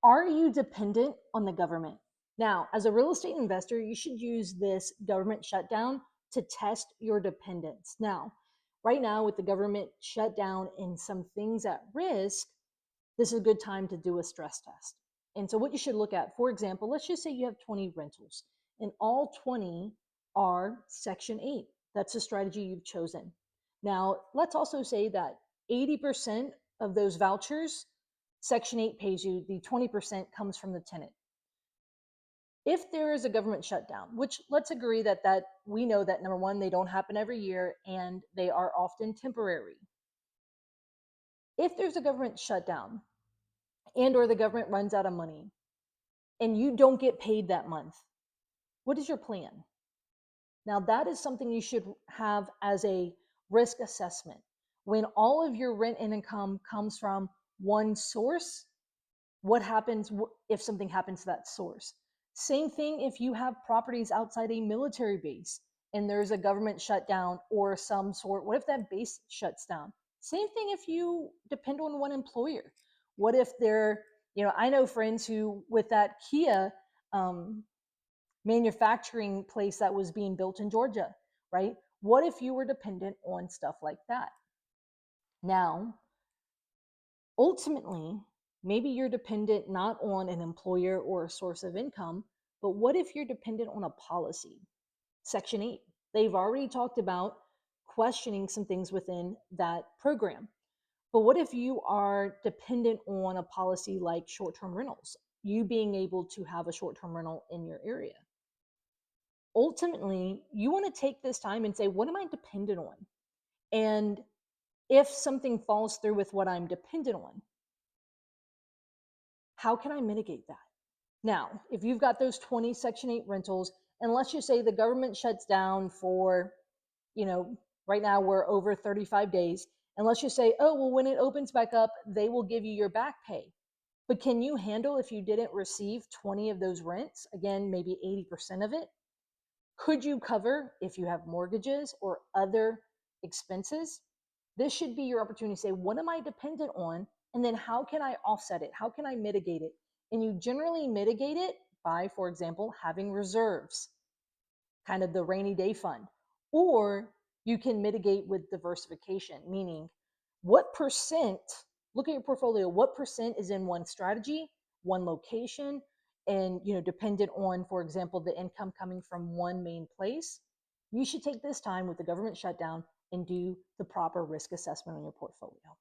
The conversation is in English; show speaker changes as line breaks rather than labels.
Are you dependent on the government? Now, as a real estate investor, you should use this government shutdown to test your dependence. Now, right now, with the government shutdown and some things at risk, this is a good time to do a stress test. And so, what you should look at, for example, let's just say you have 20 rentals and all 20 are Section 8. That's the strategy you've chosen. Now, let's also say that 80% of those vouchers, Section 8 pays you, the 20% comes from the tenant. If there is a government shutdown, which let's agree that we know that number one, they don't happen every year and they are often temporary. If there's a government shutdown and or the government runs out of money and you don't get paid that month, what is your plan? Now, that is something you should have as a risk assessment. When all of your rent and income comes from one source, what happens if something happens to that source? Same thing if you have properties outside a military base and there's a government shutdown or some sort. What if that base shuts down? Same thing if you depend on one employer. What if they're, I know friends who, with that Kia manufacturing place that was being built in Georgia, right? What if you were dependent on stuff like that? Now, ultimately, maybe you're dependent not on an employer or a source of income, but what if you're dependent on a policy? Section 8. They've already talked about questioning some things within that program. But what if you are dependent on a policy like short-term rentals, you being able to have a short-term rental in your area? Ultimately, you want to take this time and say, what am I dependent on? And if something falls through with what I'm dependent on, how can I mitigate that? Now, if you've got those 20 Section 8 rentals, and let's just say the government shuts down for, right now we're over 35 days, and let's just say, oh, well, when it opens back up, they will give you your back pay. But can you handle if you didn't receive 20 of those rents? Again, maybe 80% of it. Could you cover if you have mortgages or other expenses? This should be your opportunity to say, what am I dependent on? And then how can I offset it? How can I mitigate it? And you generally mitigate it by, for example, having reserves, kind of the rainy day fund. Or you can mitigate with diversification, meaning what percent, look at your portfolio, what percent is in one strategy, one location, and dependent on, for example, the income coming from one main place. You should take this time with the government shutdown and do the proper risk assessment on your portfolio.